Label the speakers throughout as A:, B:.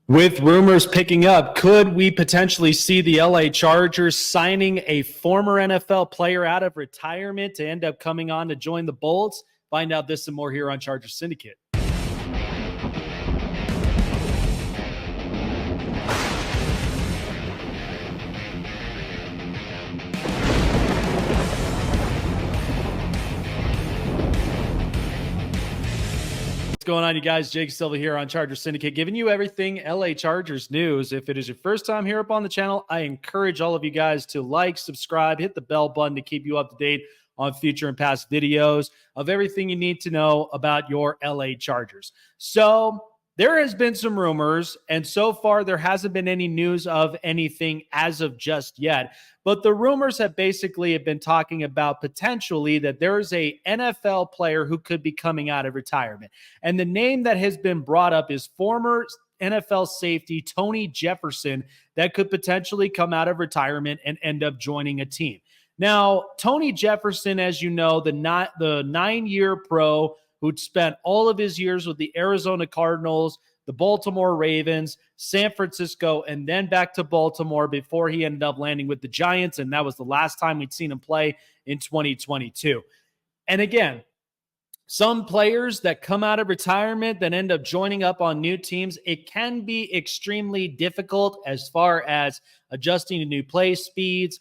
A: With rumors picking up, could we potentially see the LA Chargers signing a former NFL player out of retirement to end up coming on to join the Bolts? Find out this and more here on Chargers Syndicate. What's going on, you guys? Jake Silva here on Chargers Syndicate, giving you everything LA Chargers news. If it is your first time here up on the channel, I encourage all of you guys to like, subscribe, hit the bell button to keep you up to date on future and past videos of everything you need to know about your LA Chargers. So there has been some rumors, and so far there hasn't been any news of anything as of just yet. But the rumors have basically been talking about potentially that there is a NFL player who could be coming out of retirement. And the name that has been brought up is former NFL safety Tony Jefferson that could potentially come out of retirement and end up joining a team. Now, Tony Jefferson, as you know, the 9-year pro who'd spent all of his years with the Arizona Cardinals, the Baltimore Ravens, San Francisco, and then back to Baltimore before he ended up landing with the Giants, and that was the last time we'd seen him play in 2022. And again, some players that come out of retirement that end up joining up on new teams, it can be extremely difficult as far as adjusting to new play speeds,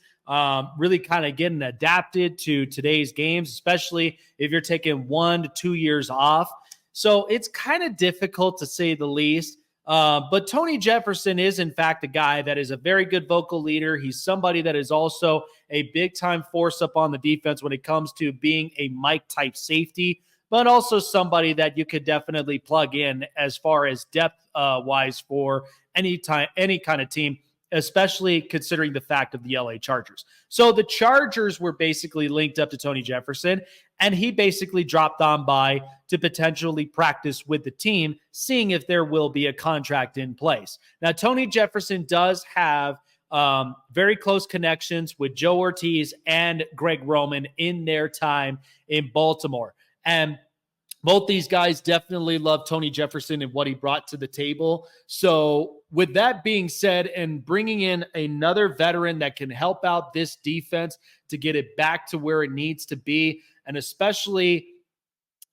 A: really kind of getting adapted to today's games, especially if you're taking 1 to 2 years off. So it's kind of difficult to say the least. But Tony Jefferson is, in fact, a guy that is a very good vocal leader. He's somebody that is also a big-time force up on the defense when it comes to being a Mike-type safety, but also somebody that you could definitely plug in as far as depth-wise for any kind of team, especially considering the fact of the LA Chargers. So the Chargers were basically linked up to Tony Jefferson, and he basically dropped on by to potentially practice with the team, seeing if there will be a contract in place. Now, Tony Jefferson does have very close connections with Joe Ortiz and Greg Roman in their time in Baltimore. And both these guys definitely love Tony Jefferson and what he brought to the table. So with that being said, and bringing in another veteran that can help out this defense to get it back to where it needs to be, and especially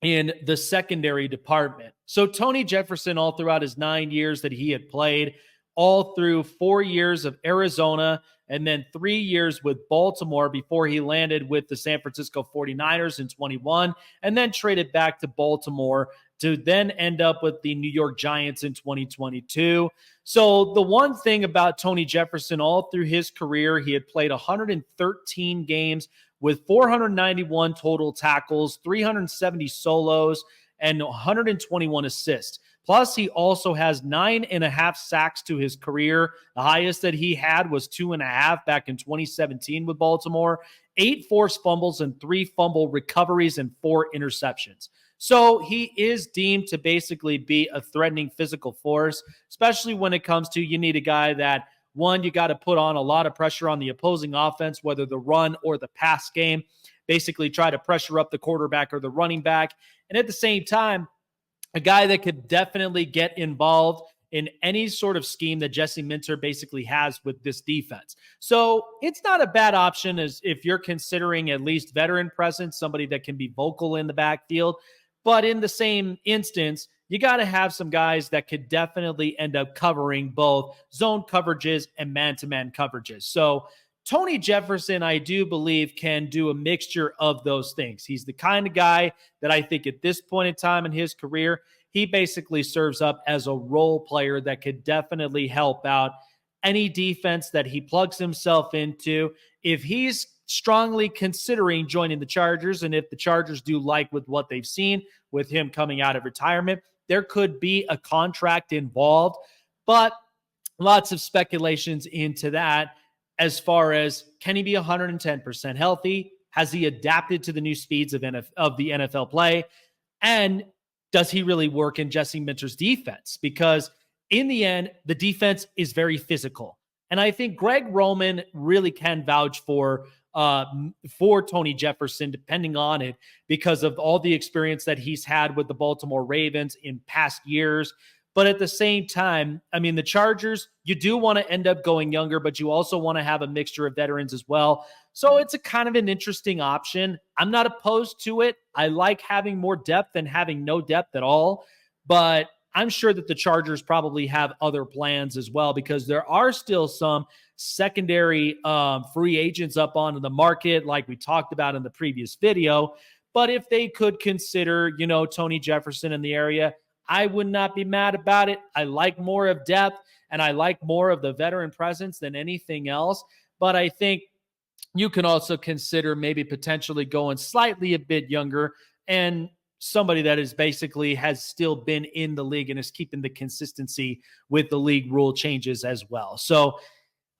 A: in the secondary department. So Tony Jefferson, all throughout his 9 years that he had played, all through 4 years of Arizona, and then 3 years with Baltimore before he landed with the San Francisco 49ers in 21, and then traded back to Baltimore to then end up with the New York Giants in 2022. So the one thing about Tony Jefferson, all through his career, he had played 113 games with 491 total tackles, 370 solos, and 121 assists. Plus, he also has 9.5 sacks to his career. The highest that he had was 2.5 back in 2017 with Baltimore, 8 forced fumbles and 3 fumble recoveries and 4 interceptions. So he is deemed to basically be a threatening physical force, especially when it comes to you need a guy that, one, you got to put on a lot of pressure on the opposing offense, whether the run or the pass game, basically try to pressure up the quarterback or the running back. And at the same time, a guy that could definitely get involved in any sort of scheme that Jesse Minter basically has with this defense. So it's not a bad option as if you're considering at least veteran presence, somebody that can be vocal in the backfield. But in the same instance, you got to have some guys that could definitely end up covering both zone coverages and man-to-man coverages. So Tony Jefferson, I do believe, can do a mixture of those things. He's the kind of guy that I think at this point in time in his career, he basically serves up as a role player that could definitely help out any defense that he plugs himself into. If he's strongly considering joining the Chargers, and if the Chargers do like with what they've seen with him coming out of retirement, there could be a contract involved, but lots of speculations into that. As far as, can he be 110% healthy? Has he adapted to the new speeds of the NFL play? And does he really work in Jesse Minter's defense? Because in the end, the defense is very physical. And I think Greg Roman really can vouch for Tony Jefferson, depending on it, because of all the experience that he's had with the Baltimore Ravens in past years. But at the same time, I mean, the Chargers, you do want to end up going younger, but you also want to have a mixture of veterans as well. So it's a kind of an interesting option. I'm not opposed to it. I like having more depth than having no depth at all. But I'm sure that the Chargers probably have other plans as well, because there are still some secondary free agents up onto the market, like we talked about in the previous video. But if they could consider, Tony Jefferson in the area, I would not be mad about it. I like more of depth and I like more of the veteran presence than anything else. But I think you can also consider maybe potentially going slightly a bit younger and somebody that is basically has still been in the league and is keeping the consistency with the league rule changes as well. So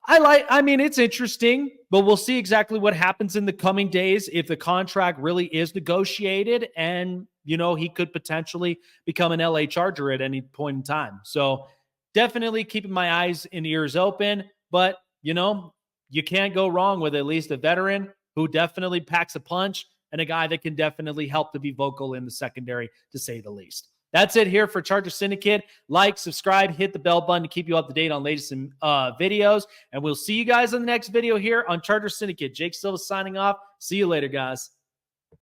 A: I mean, it's interesting, but we'll see exactly what happens in the coming days if the contract really is negotiated and, he could potentially become an LA Charger at any point in time. So definitely keeping my eyes and ears open, but, you can't go wrong with at least a veteran who definitely packs a punch and a guy that can definitely help to be vocal in the secondary, to say the least. That's it here for Charger Syndicate. Like, subscribe, hit the bell button to keep you up to date on latest videos. And we'll see you guys in the next video here on Charger Syndicate. Jake Silva signing off. See you later, guys.